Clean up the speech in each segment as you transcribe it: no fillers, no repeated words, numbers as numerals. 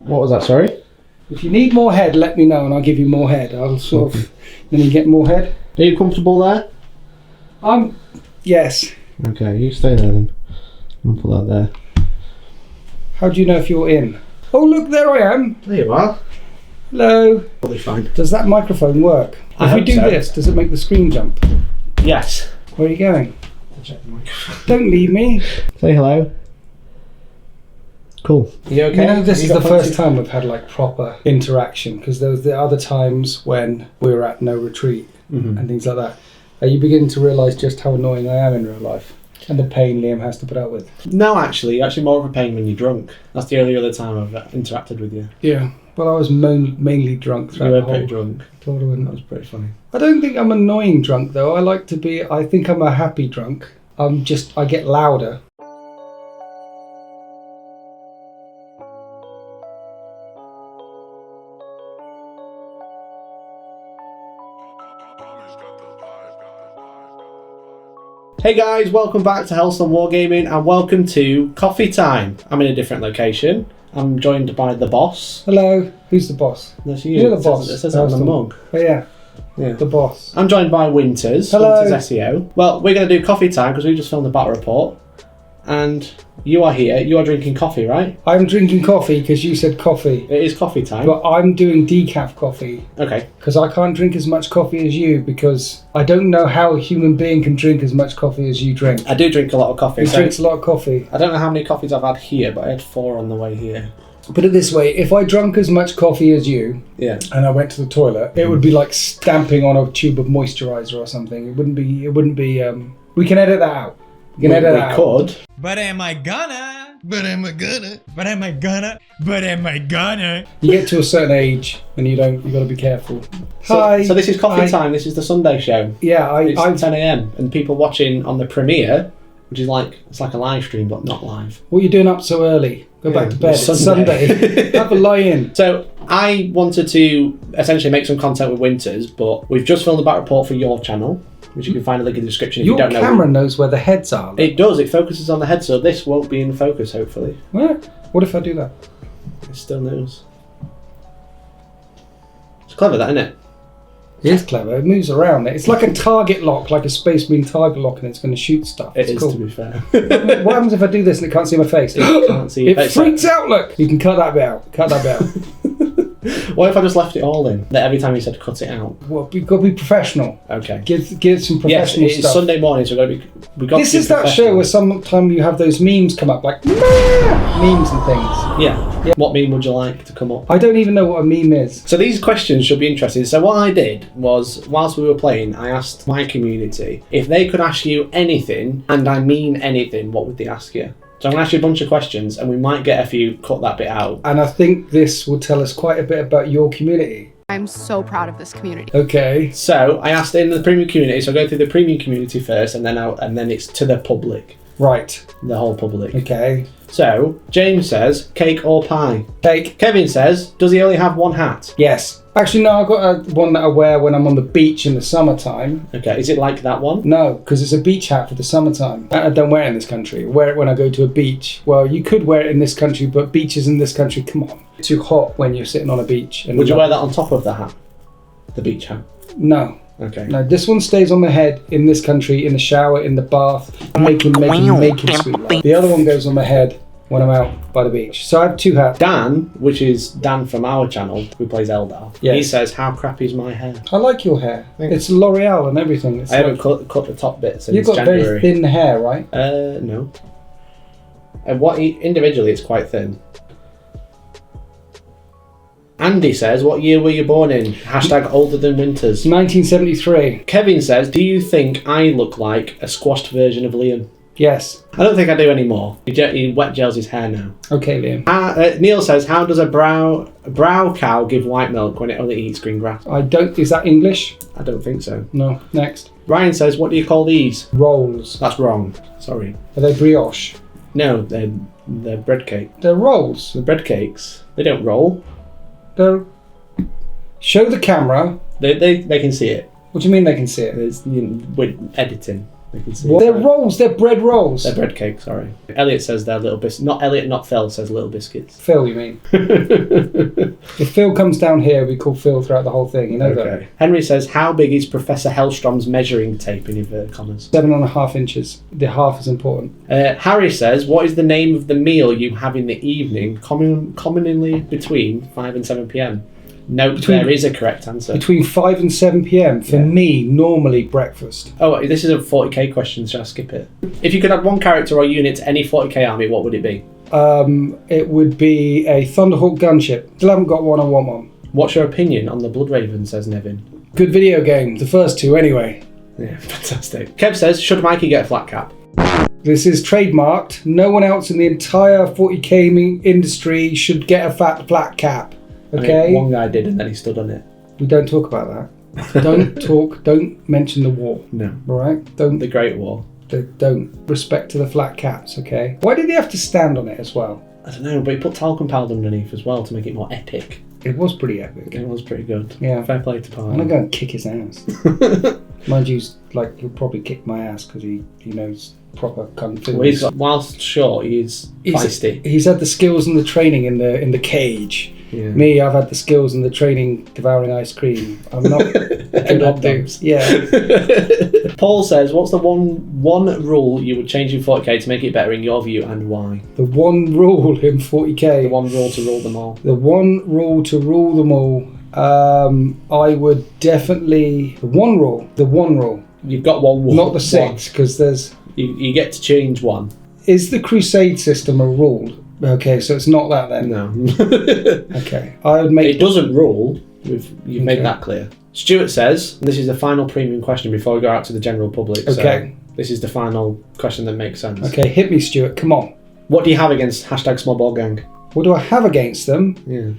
What was that, sorry? If you need more head, let me know and I'll give you more head. I'll sort of... Then you get more head. Are you comfortable there? Yes. Okay, you stay there then. I'll put that there. How do you know if you're in? Oh, look, there I am. There you are. Hello. Probably fine. Does that microphone work? I If we hope do so. this, does it make the screen jump? Yes. Where are you going? I'll check the microphone. Don't leave me. Say hello. Cool. Are you okay? You know, this You is the got first plenty- time we've had like proper interaction, because there was the other times when we were at no retreat and things like that. Are you beginning to realise just how annoying I am in real life and the pain Liam has to put up with? No, actually, you're actually more of a pain when you're drunk. That's the only other time I've interacted with you. Yeah. Well, I was mainly drunk throughout You the were pretty whole drunk. tournament. That was pretty funny. I don't think I'm annoying drunk though. I think I'm a happy drunk. I get louder. Hey guys, welcome back to Hellstorm Wargaming and welcome to Coffee Time. I'm in a different location. I'm joined by the boss. Hello. Who's the boss? That's you. You're the boss. It says that on the mug. Oh yeah. Yeah. The boss. I'm joined by Winters. Hello. Winters SEO. Well, we're going to do coffee time because we just filmed a battle report. And you are here. You are drinking coffee, right? I'm drinking coffee because you said coffee. It is coffee time. But I'm doing decaf coffee Okay. because I can't drink as much coffee as you, because I don't know how a human being can drink as much coffee as you drink. I do drink a lot of coffee. He So drinks a lot of coffee. I don't know how many coffees I've had here, but I had 4 on the way here. Put it this way, if I drank as much coffee as you Yeah. and I went to the toilet, it would be like stamping on a tube of moisturiser or something. It wouldn't be, we can edit that out. We can edit that out. could. But am I gonna? But am I gonna? But am I gonna? But am I gonna? You get to a certain age and you got to be careful. Hi. So this is coffee Hi. time. This is the Sunday show. Yeah, It's I 10 a.m. and people watching on the premiere, which is it's like a live stream but not live. what are you doing up so early? Go back to bed. It's It's Sunday. Sunday. Have a lie-in. So I wanted to essentially make some content with Winters, but we've just filmed a battle report for your channel, which you can find a link in the description if Your you don't know. camera knows where the heads are. It does. It focuses on the head, so this won't be in focus. Hopefully, What if I do that? it still knows. It's clever, that, isn't it? It is clever. It moves around. It's like a target lock, like a Space Marine target lock, and it's going to shoot stuff. It It's is, cool. to be fair. What happens if I do this and it can't see my face? Can't see your It face. freaks out. Look, you can cut that bit out. Cut that bit out. What if I just left it all in? That every time you said cut it out. Well, we've got to be professional. Okay. Give some Yes, professional it's stuff. Sunday morning, so we got. This to be is that show professional. where sometime you have those memes come up, like memes and things. Yeah. What meme would you like to come up? I don't even know what a meme is. So these questions should be interesting. So what I did was, whilst we were playing, I asked my community if they could ask you anything, and I mean anything, what would they ask you? So I'm going to ask you a bunch of questions, and we might get a few, cut that bit out. And I think this will tell us quite a bit about your community. I'm so proud of this community. Okay. So I asked in the premium community, so I'll go through the premium community first, and then it's to the public, Right. the whole public. Okay. So James says, cake or pie? Cake. Kevin says, does he only have one hat? Yes. Actually, no, I've got one that I wear when I'm on the beach in the summertime. Okay, is it like that one? No, because it's a beach hat for the summertime. I don't wear it in this country. I wear it when I go to a beach. Well, you could wear it in this country, but beaches in this country, come on. It's too hot when you're sitting on a beach. And Would you wear that on top of the hat? The beach hat? No. Okay. No, this one stays on the head in this country, in the shower, in the bath, making sweet love. The other one goes on my head when I'm out by the beach. So I have 2 hats. Dan, which is Dan from our channel, who plays Eldar, Yes. he says, how crap is my hair? I like your hair. Thanks. It's L'Oreal and everything. It's I haven't cut the top bit since You've got January. very thin hair, right? No. And individually, it's quite thin. Andy says, what year were you born in? Hashtag older than Winters. 1973. Kevin says, do you think I look like a squashed version of Liam? Yes. I don't think I do anymore. He wet gels his hair now. Okay, Liam. Neil says, how does a brow cow give white milk when it only eats green grass? Is that English? I don't think so. No. Next. Ryan says, what do you call these? Rolls. That's wrong. Sorry. Are they brioche? No, they're bread cake. They're rolls. The bread cakes. They don't roll. They're... Show the camera. They can see it. What do you mean they can see it? We're editing. I can see. Well, they're rolls. They're bread rolls. They're bread cakes, sorry. Elliot says they're little biscuits. Not Elliot, not Phil, says little biscuits. Phil, you mean? If Phil comes down here, we call Phil throughout the whole thing. You know that? Henry says, how big is Professor Hellstrom's measuring tape in inverted commas? 7.5 inches. The half is important. Harry says, what is the name of the meal you have in the evening, commonly between 5 and 7 p.m? No, there is a correct answer. Between 5 and 7 p.m. For me, normally breakfast. Oh, this is a 40k question, so I'll skip it. If you could add one character or unit to any 40k army, what would it be? It would be a Thunderhawk gunship. Still haven't got one. I want one. What's your opinion on the Blood Raven, says Nevin. Good video game. The first two, anyway. Yeah, fantastic. Kev says, should Mikey get a flat cap? This is trademarked. No one else in the entire 40k industry should get a flat cap. Okay? I mean, one guy did and then he stood on it. We don't talk about that. Don't mention the war. No. Alright? Don't. The Great War. Don't. Respect to the flat caps, okay? Why did he have to stand on it as well? I don't know, but he put talcum powder underneath as well to make it more epic. It was pretty epic. It was pretty good. Yeah. Fair play to Parker. I'm gonna go and kick his ass. Mind you, like, he'll probably kick my ass because he knows proper kung fu. Well, whilst short, he's feisty. He's had the skills and the training in the cage. Yeah. Me, I've had the skills and the training devouring ice cream. I'm not good at those. Yeah. Paul says, what's the one rule you would change in 40k to make it better in your view and why? The one rule in 40k. The one rule to rule them all. The one rule to rule them all. I would definitely... The one rule. You've got one rule. Not the 6, because there's... You get to change one. Is the crusade system a rule? Okay, so it's not that then. No. Okay, I would make... It doesn't rule. You've made that clear. Stuart says, and this is the final premium question before we go out to the general public. Okay. So this is the final question that makes sense. Okay, hit me, Stuart. Come on. What do you have against #SmallBallGang? What do I have against them? Yeah.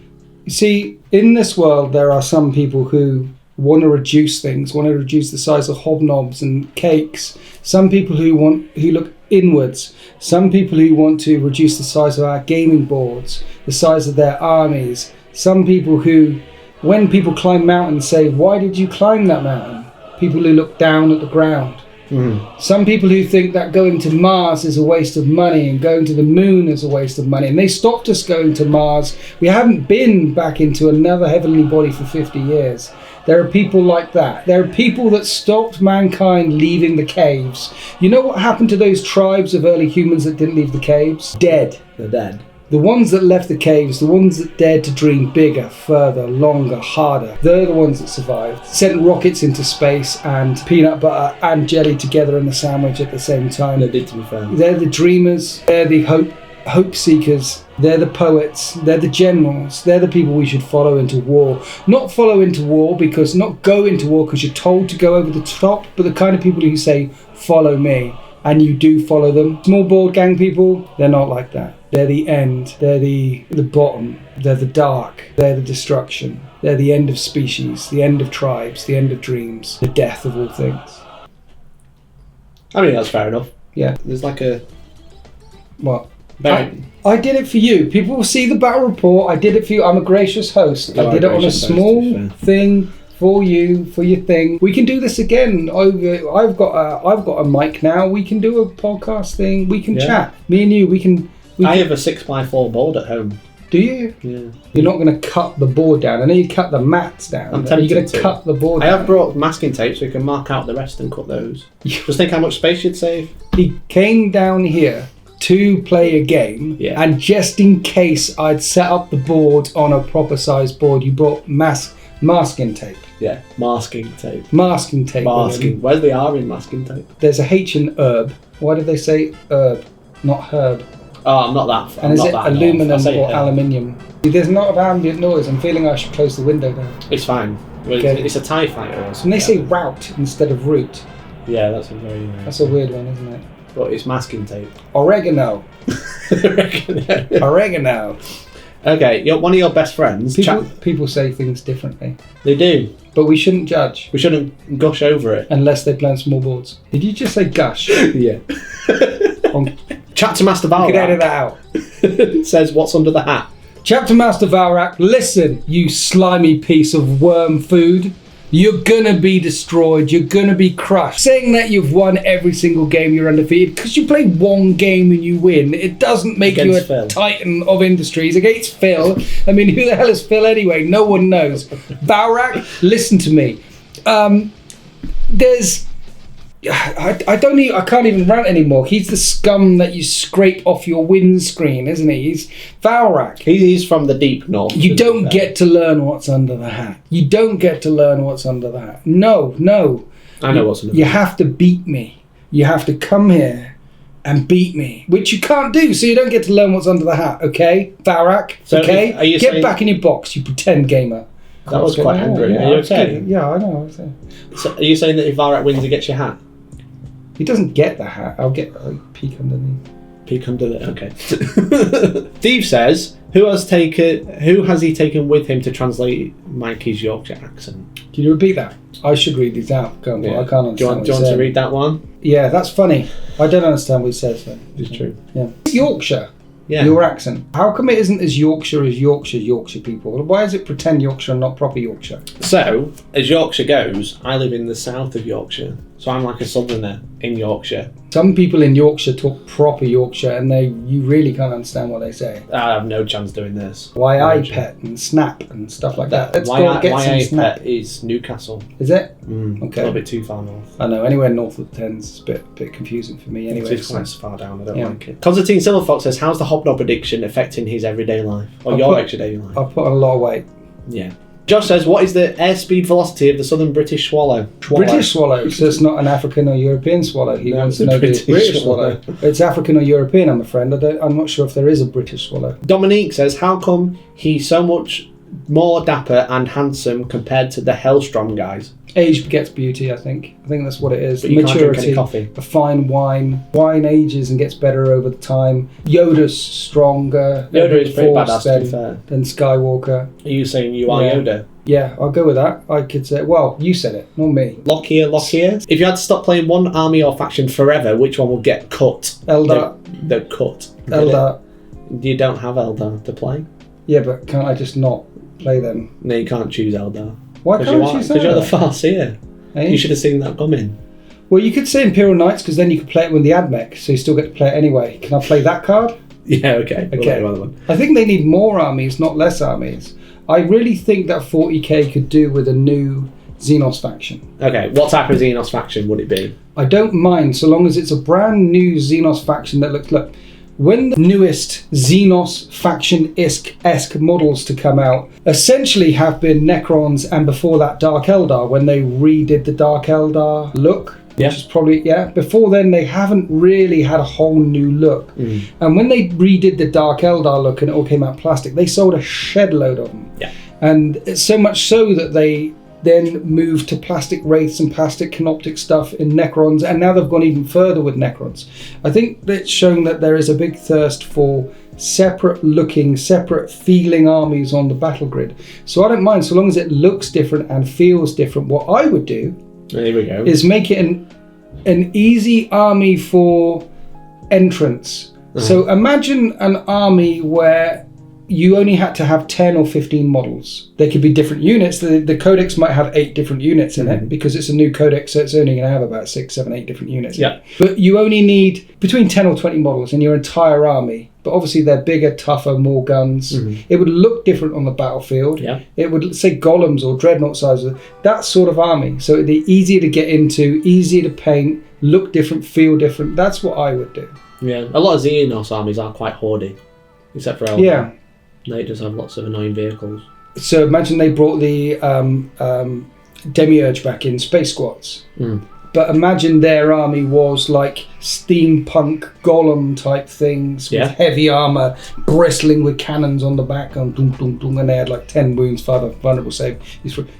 You see, in this world, there are some people who want to reduce things, want to reduce the size of hobnobs and cakes. Some people who look inwards. Some people who want to reduce the size of our gaming boards, the size of their armies. Some people who, when people climb mountains, say, why did you climb that mountain? People who look down at the ground. Mm. Some people who think that going to Mars is a waste of money and going to the moon is a waste of money. And they stopped us going to Mars. We haven't been back into another heavenly body for 50 years. There are people like that. There are people that stopped mankind leaving the caves. You know what happened to those tribes of early humans that didn't leave the caves? Dead. They're dead. The ones that left the caves, the ones that dared to dream bigger, further, longer, harder, they're the ones that survived. Sent rockets into space and peanut butter and jelly together in a sandwich at the same time. They did, to be fair. They're the dreamers. They're the hope seekers. They're the poets. They're the generals. They're the people we should follow into war. Not follow into war because, not go into war because you're told to go over the top, but the kind of people who say, follow me. And you do follow them. Small board gang people, they're not like that. They're the end. They're the bottom. They're the dark. They're the destruction. They're the end of species, the end of tribes, the end of dreams, the death of all things. I mean, that's fair enough. Yeah. There's like a... What? I did it for you. People will see the battle report. I did it for you. I'm a gracious host. I did it on a small thing for you, for your thing. We can do this again. I've got a mic now. We can do a podcast thing. We can chat. Me and you. We can. I have a 6x4 board at home. Do you? Yeah. You're not going to cut the board down. I know you cut the mats down. I'm tempted You're going to cut the board down. down. I have brought masking tape so you can mark out the rest and cut those. Just think how much space you'd save. He came down here to play a game, and just in case I'd set up the board on a proper sized board, you brought masking tape. Yeah, masking tape. Masking tape. Masking. Where's the R in masking tape? There's a H in herb. Why did they say herb, not herb? Oh, I'm not that. And is it aluminum or aluminium? There's a lot of ambient noise. I'm feeling I should close the window down. It's fine. Okay. It's a TIE fighter. And they say route instead of root. Yeah, that's a very... That's a weird one, isn't it? But it's masking tape. Oregano. Oregano. Okay, one of your best friends... People say things differently. They do. But we shouldn't judge. We shouldn't gush over it. Unless they play on small boards. Did you just say gush? Yeah. Chapter Master Valrak. You can edit that out. Says, what's under the hat? Chapter Master Valrak, listen, you slimy piece of worm food. You're gonna be destroyed. You're gonna be crushed. Saying that you've won every single game you're undefeated because you play one game and you win, it doesn't make you a titan of industries. Against Phil, I mean, who the hell is Phil anyway? No one knows. Valrak, listen to me. I can't even rant anymore. He's the scum that you scrape off your windscreen, isn't he? He's Valrak. He's from the deep north. You don't get to learn what's under the hat. You don't get to learn what's under the hat. No. I know what's under the hat. You have to beat me. You have to come here and beat me, which you can't do, so you don't get to learn what's under the hat, okay? Valrak, so okay? Get saying... back in your box, you pretend gamer. That was quite angry. Yeah, are you okay? Yeah, I know. So are you saying that if Valrak wins, he gets your hat? He doesn't get the hat. I'll peek underneath. Peek under the... Okay. Steve says, who has he taken with him to translate Mikey's Yorkshire accent? Can you repeat that? I should read these out, can't I? Yeah. I can't understand. Do you want to read that one? Yeah, that's funny. I don't understand what he says though. It's true. Yeah. Yorkshire. Yeah. Your accent. How come it isn't as Yorkshire as Yorkshire people? Why is it pretend Yorkshire and not proper Yorkshire? So, as Yorkshire goes, I live in the south of Yorkshire. So I'm like a southerner in Yorkshire. Some people in Yorkshire talk proper Yorkshire and you really can't understand what they say. I have no chance doing this. Why I pet and snap and stuff like that. Let's go and get some snap. Pet is Newcastle. Is it? Okay. A Okay. little bit too far north. I know, anywhere north of the Thames is a bit confusing for me anyway. It's quite far down, I don't like it. Constantine Silverfox says, how's the Hobnob addiction affecting his everyday life? Or your everyday life? I've put on a lot of weight. Yeah. Josh says, what is the airspeed velocity of the southern British swallow? British swallow, so it's not an African or European swallow. He wants to know the British swallow. It's African or European, I'm afraid. I'm not sure if there is a British swallow. Dominique says, how come he's so much more dapper and handsome compared to the Hellstorm guys? Age begets beauty, I think. I think that's what it is. But you can't drink any coffee. A fine wine. Wine ages and gets better over the time. Yoda's stronger. Yoda is pretty badass, to be fair. Than Skywalker. Are you saying you are Yoda? Yeah, I'll go with that. I could say, well, you said it, not me. Lockyer. If you had to stop playing one army or faction forever, which one would get cut? Eldar. The cut. Eldar. You don't have Eldar to play? Yeah, but can't I just not play them? No, you can't choose Eldar. Why can't you choose Eldar? Because you're the Farseer. Hey? You should have seen that coming. Well, you could say Imperial Knights, because then you could play it with the AdMech, so you still get to play it anyway. Can I play that card? Yeah, okay. Okay. I think they need more armies, not less armies. I really think that 40k could do with a new Xenos faction. Okay, what type of Xenos faction would it be? I don't mind, so long as it's a brand new Xenos faction that looks... Look, when the newest Xenos faction-esque models to come out essentially have been Necrons and before that Dark Eldar, when they redid the Dark Eldar look, which is probably, before then they haven't really had a whole new look. And when they redid the Dark Eldar look and it all came out plastic, they sold a shed load of them. Yeah. And it's so much so that they then moved to plastic wraiths and plastic canoptic stuff in Necrons, and now they've gone even further with Necrons. I think it's shown that there is a big thirst for separate looking, separate feeling armies on the battle grid. So I don't mind, so long as it looks different and feels different. What I would do is make it an easy army for entrance. So imagine an army where you only had to have 10 or 15 models. They could be different units. The codex might have 8 different units in it because it's a new codex, so it's only going to have about 6, 7, 8 different units. Yeah. But you only need between 10 or 20 models in your entire army. But obviously they're bigger, tougher, more guns. It would look different on the battlefield. Yeah. It would say golems or dreadnought sizes. That sort of army. So it'd be easier to get into, easier to paint, look different, feel different. That's what I would do. Yeah. A lot of Xenos armies are quite hoardy, except for Eldar. Yeah. They just have lots of annoying vehicles. So imagine they brought the Demiurge back in Space Squads. But imagine their army was like steampunk golem type things with heavy armour, bristling with cannons on the back, and dum, dum, dum, and they had like 10 wounds, 5 vulnerable save.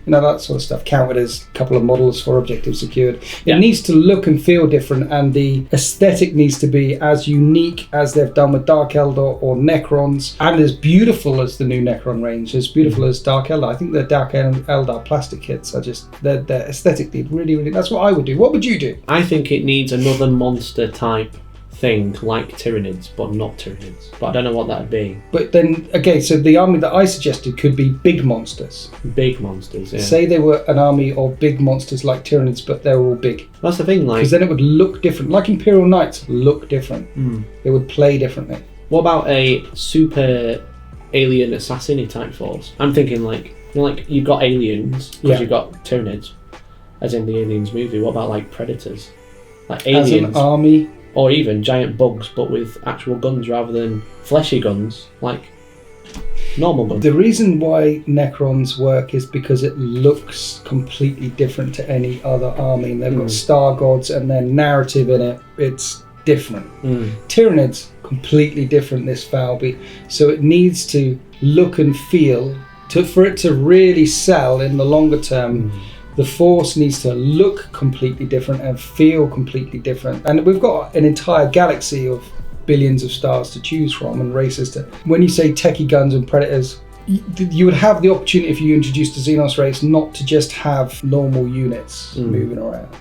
That sort of stuff. Counted as a couple of models for objectives secured. It needs to look and feel different, and the aesthetic needs to be as unique as they've done with Dark Eldar or Necrons, and as beautiful as the new Necron range, as beautiful as Dark Eldar. I think the Dark Eldar plastic kits are just, they're aesthetically really, really, that's what I would do. What would you do? I think it needs another monster type thing like Tyranids, but not Tyranids. But I don't know what that'd be. But then, okay, so the army that I suggested could be big monsters. Big monsters, yeah. Say they were an army of big monsters like Tyranids, but they're all big. That's the thing, like... Because then it would look different. Like Imperial Knights look different. They would play differently. What about a super alien assassin type force? I'm thinking like, you know, like you've got aliens, because you've got Tyranids, as in the Aliens movie. What about like predators? Like aliens. As an army. Or even giant bugs, but with actual guns rather than fleshy guns, like normal guns. The reason why Necrons work is because it looks completely different to any other army. They've got star gods and their narrative in it. It's different. Tyranids, completely different, this Falby. So it needs to look and feel, for it to really sell in the longer term. The force needs to look completely different and feel completely different. And we've got an entire galaxy of billions of stars to choose from and races to... When you say techie guns and predators, you would have the opportunity, if you introduced a Xenos race, not to just have normal units moving around.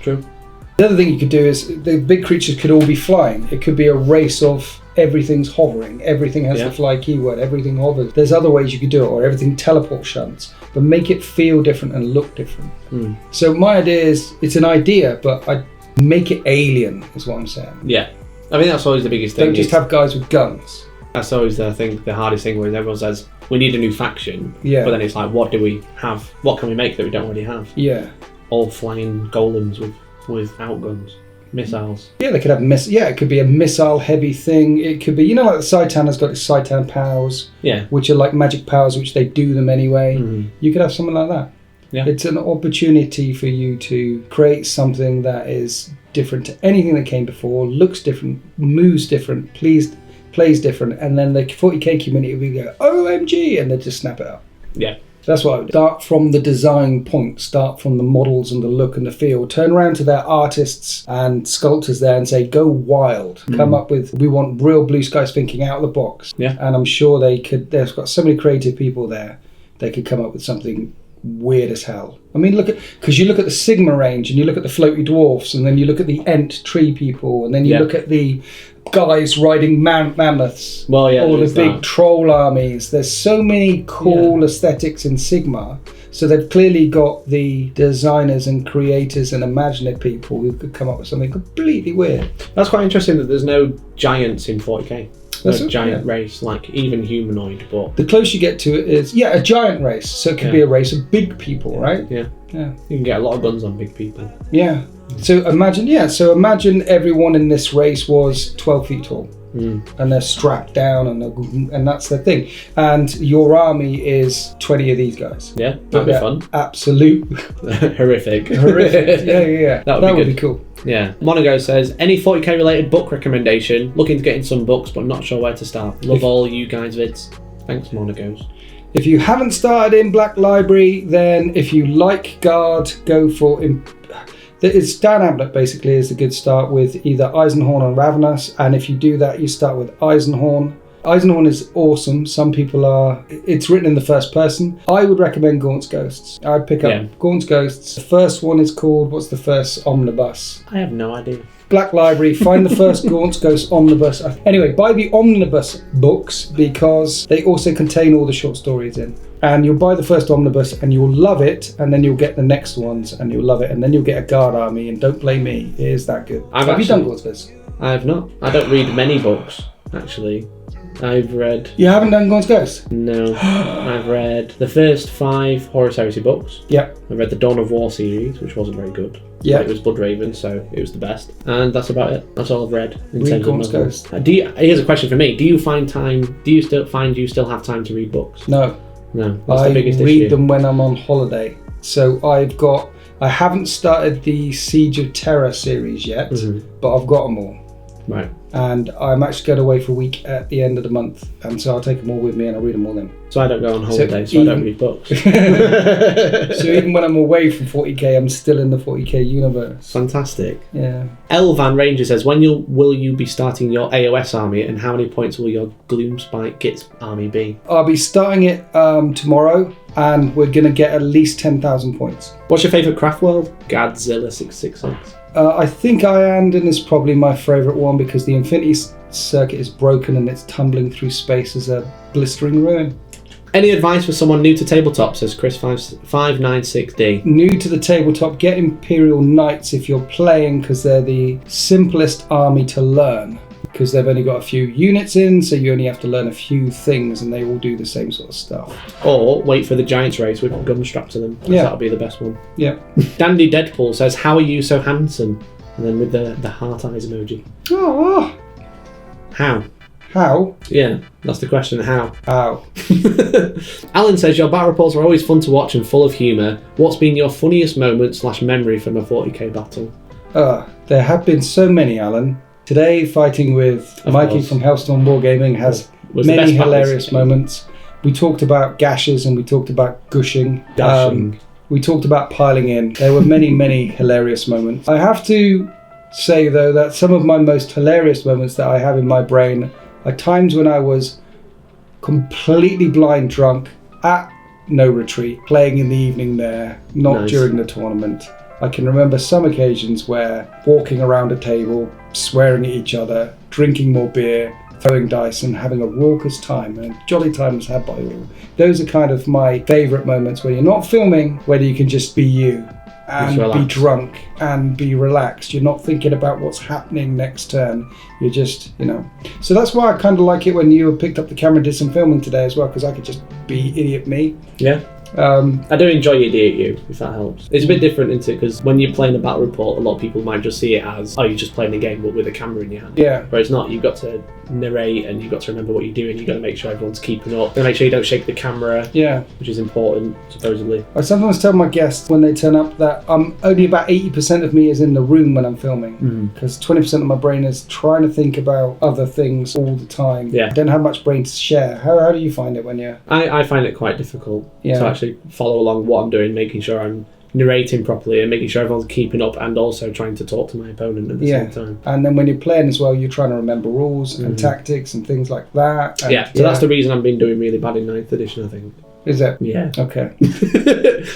True. The other thing you could do is the big creatures could all be flying. It could be a race of everything's hovering, everything has the fly keyword, everything hovers. There's other ways you could do it, or everything teleport shunts, but make it feel different and look different. So my idea is, it's an idea, but I make it alien, is what I'm saying. Yeah. I think that's always the biggest thing. Don't just have guys with guns. That's always the hardest thing, where everyone says, we need a new faction. But then it's like, what do we have? What can we make that we don't already have? Yeah. All flying golems with outguns. Missiles. Yeah, they could have it could be a missile heavy thing. It could be, you know, like the Citan has got its Citan powers, which are like magic powers, which they do them anyway. You could have something like that. Yeah. It's an opportunity for you to create something that is different to anything that came before, looks different, moves different, plays different, and then the 40k community will go, OMG, and they just snap it up. Yeah. That's what I would do. Start from the design point, start from the models and the look and the feel. Turn around to their artists and sculptors there and say, go wild. Come up with, we want real blue skies thinking out of the box. Yeah. And I'm sure they've got so many creative people there, they could come up with something weird as hell. I mean, because you look at the Sigma range and you look at the floaty dwarfs, and then you look at the Ent tree people, and then you look at the guys riding mammoths, all the big troll armies. There's so many cool aesthetics in Sigma, so they've clearly got the designers and creators and imaginative people who could come up with something completely weird. That's quite interesting that there's no giants in 40k. A giant race, like even humanoid, but the closer you get to it is a giant race. So it could be a race of big people, right? Yeah. You can get a lot of guns on big people. Yeah. So imagine everyone in this race was 12 feet tall. And they're strapped down, and that's the thing. And your army is 20 of these guys. Yeah, that'd be fun. Absolute horrific. Yeah. That would be cool. Yeah. Monago says, any 40k related book recommendation? Looking to get in some books, but not sure where to start. Love all you guys' vids. Thanks, Monagos. If you haven't started in Black Library, then if you like Guard, go for... It's Dan Ablett basically is a good start with either Eisenhorn or Ravenous, and if you do that, you start with Eisenhorn. Eisenhorn is awesome. Some people it's written in the first person. I would recommend Gaunt's Ghosts. I'd pick up Gaunt's Ghosts. The first one is called, what's the first omnibus? I have no idea. Black Library, find the first Gaunt's Ghost omnibus. Anyway, buy the omnibus books because they also contain all the short stories in. And you'll buy the first omnibus and you'll love it, and then you'll get the next ones and you'll love it, and then you'll get a guard army, and don't blame me, it is that good. Have you done Gaunt's Ghosts? I have not. I don't read many books, actually. I've read... You haven't done Gaunt's Ghosts? No. I've read the first 5 Horus Heresy books. Yep. I read the Dawn of War series, which wasn't very good. Yeah. It was Bloodraven, so it was the best. And that's about it. That's all I've read. Read Gaunt's Ghosts. Here's a question for me. Do you still have time to read books? No. No. That's the biggest issue. I read them when I'm on holiday. So I haven't started the Siege of Terror series yet, but I've got them all. Right. And I'm actually going away for a week at the end of the month, and so I'll take them all with me and I'll read them all then. So I don't go on holiday, so I don't read books. So even when I'm away from 40k, I'm still in the 40k universe. Fantastic. Yeah. Elvan Ranger says, when will you be starting your AOS army, and how many points will your Gloomspite Gits army be? I'll be starting it tomorrow. and we're going to get at least 10,000 points. What's your favourite craft world? Godzilla666. I think Iandon is probably my favourite one because the Infinity Circuit is broken and it's tumbling through space as a blistering ruin. Any advice for someone new to tabletop, says Chris596D? New to the tabletop, get Imperial Knights if you're playing because they're the simplest army to learn. Because they've only got a few units in, so you only have to learn a few things and they all do the same sort of stuff. Or wait for the Giants race with guns strapped to them. Yeah. That'll be the best one. Yeah. Dandy Deadpool says, how are you so handsome? And then with the heart eyes emoji. Oh. How? How? Yeah, that's the question. How? How? Alan says, your battle reports are always fun to watch and full of humour. What's been your funniest moment / memory from a 40k battle? There have been so many, Alan. Today, fighting with Mikey from Hellstorm Wargaming has many hilarious moments. We talked about gashes and we talked about gushing. We talked about piling in. There were many, many hilarious moments. I have to say, though, that some of my most hilarious moments that I have in my brain are times when I was completely blind drunk at No Retreat, playing in the evening there, not during the tournament. I can remember some occasions where walking around a table, swearing at each other, drinking more beer, throwing dice and having a raucous time, and a jolly time was had by all. Those are kind of my favourite moments where you're not filming, where you can just be you and be drunk and be relaxed. You're not thinking about what's happening next turn. You're just, So that's why I kind of like it when you picked up the camera and did some filming today as well, because I could just be idiot me. Yeah. I do enjoy Idiot You, if that helps. It's a bit different, isn't it? Because when you're playing a battle report, a lot of people might just see it as, you're just playing a game but with a camera in your hand. Yeah. Whereas not, you've got to narrate and you've got to remember what you're doing. You've got to make sure everyone's keeping up. You've got to make sure you don't shake the camera. Yeah. Which is important, supposedly. I sometimes tell my guests when they turn up that only about 80% of me is in the room when I'm filming. Because 20% of my brain is trying to think about other things all the time. Yeah. I don't have much brain to share. How do you find it when you're... I find it quite difficult to actually follow along what I'm doing, making sure I'm narrating properly and making sure everyone's keeping up and also trying to talk to my opponent at the same time. And then when you're playing as well, you're trying to remember rules and tactics and things like that. And, so that's the reason I've been doing really bad in 9th edition, I think. Is it? Yeah. Okay.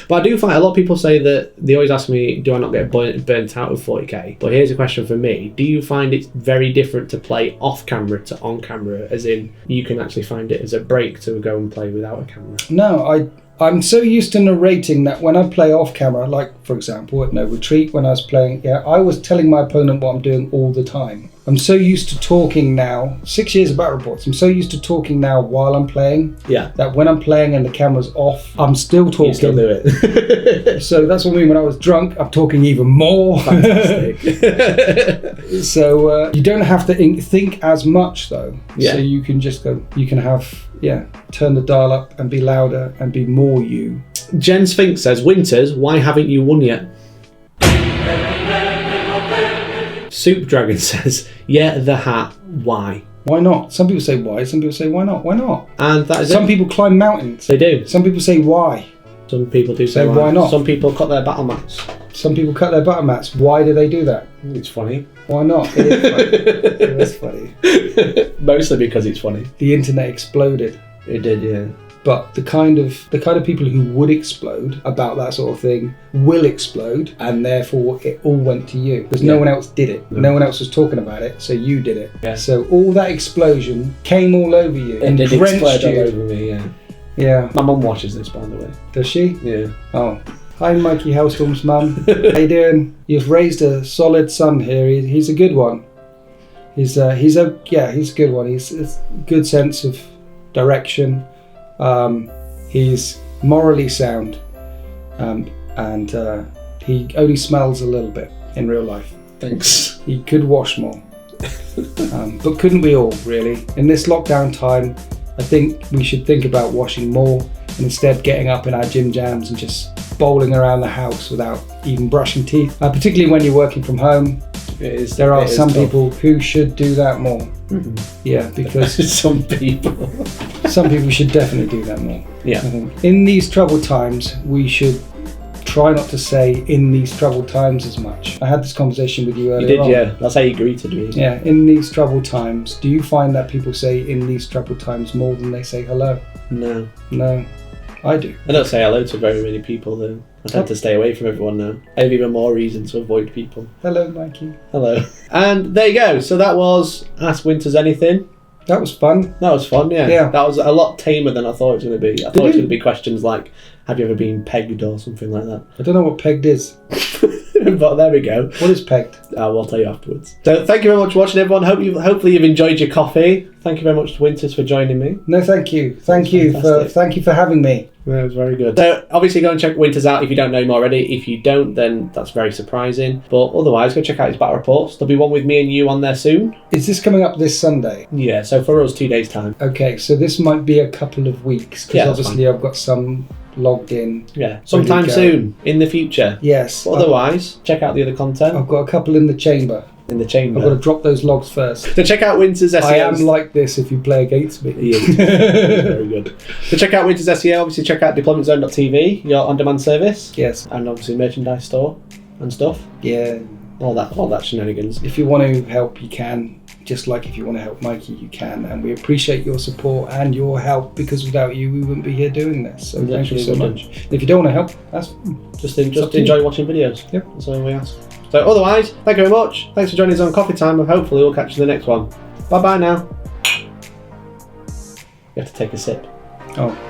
But I do find a lot of people say that they always ask me, do I not get burnt out with 40k? But here's a question for me. Do you find it's very different to play off camera to on camera, as in you can actually find it as a break to go and play without a camera? No, I'm so used to narrating that when I play off camera, like for example at No Retreat when I was playing, I was telling my opponent what I'm doing all the time. I'm so used to talking now, 6 years of battle reports, I'm so used to talking now while I'm playing, that when I'm playing and the camera's off, I'm still talking. You still do it. So that's what I mean, when I was drunk, I'm talking even more. Fantastic. So you don't have to think as much though. So you can just go, you can have, turn the dial up and be louder and be more you. Jen Sphinx says, Winters, why haven't you won yet? Soup Dragon says, the hat, why? Why not? Some people say why, some people say why not? Why not? And that is Some people climb mountains. They do. Some people say why. Some people do say why not? Some people cut their battle mats. Some people cut their battle mats. Why do they do that? It's funny. Why not? It is funny. It is funny. Mostly because it's funny. The internet exploded. It did, yeah. But the kind of people who would explode about that sort of thing will explode, and therefore it all went to you because no one else did it. No one else was talking about it, so you did it. Yeah. So all that explosion came all over you and did drenched explode you. all over me. Yeah. Yeah. My mum watches this, by the way. Does she? Yeah. Oh. Hi, Mikey Hellstorm's mum. How you doing? You've raised a solid son here. He's a good one. He's a good one. He's a good sense of direction. He's morally sound, and he only smells a little bit in real life. Thanks. He could wash more, but couldn't we all, really? In this lockdown time, I think we should think about washing more and instead getting up in our gym jams and just bowling around the house without even brushing teeth, particularly when you're working from home. There are some people who should do that more. Mm-hmm. Yeah, because some people should definitely do that more. Yeah. I think in these troubled times, we should try not to say "in these troubled times" as much. I had this conversation with you earlier. You did, yeah. That's how you greeted me. Yeah, in these troubled times. Do you find that people say "in these troubled times" more than they say "hello"? No. No. I do. I don't say hello to very many people though. I tend to stay away from everyone now. I have even more reason to avoid people. Hello, Mikey. Hello. And there you go. So that was Ask Winters Anything. That was fun. That was fun, yeah. Yeah. That was a lot tamer than I thought it was going to be. I thought it was going to be questions like, have you ever been pegged or something like that? I don't know what pegged is. But there we go. What is pegged? We'll tell you afterwards. So thank you very much for watching, everyone. Hopefully you've enjoyed your coffee. Thank you very much to Winters for joining me. No, thank you. Thank you for having me. That was very good. So obviously go and check Winters out if you don't know him already. If you don't, then that's very surprising. But otherwise, go check out his battle reports. There'll be one with me and you on there soon. Is this coming up this Sunday? Yeah, so for us, 2 days' time. Okay, so this might be a couple of weeks because obviously I've got some logged in. Yeah, sometime soon in the future. Yes. But otherwise, check out the other content. I've got a couple in the chamber. In the chamber. I've got to drop those logs first. So check out Winters SEO. I am like this if you play against me. He is. Very good. So check out Winters SEO. Obviously check out deploymentzone.tv, your on-demand service. Yes. And obviously merchandise store and stuff. Yeah. All that shenanigans. If you want to help, you can. Just like if you want to help Mikey, you can. And we appreciate your support and your help because without you, we wouldn't be here doing this. So thank you so much. And if you don't want to help, that's just enjoy watching videos. Yep. That's all we ask. So otherwise, thank you very much. Thanks for joining us on Coffee Time, and hopefully we'll catch you in the next one. Bye bye now. You have to take a sip. Oh.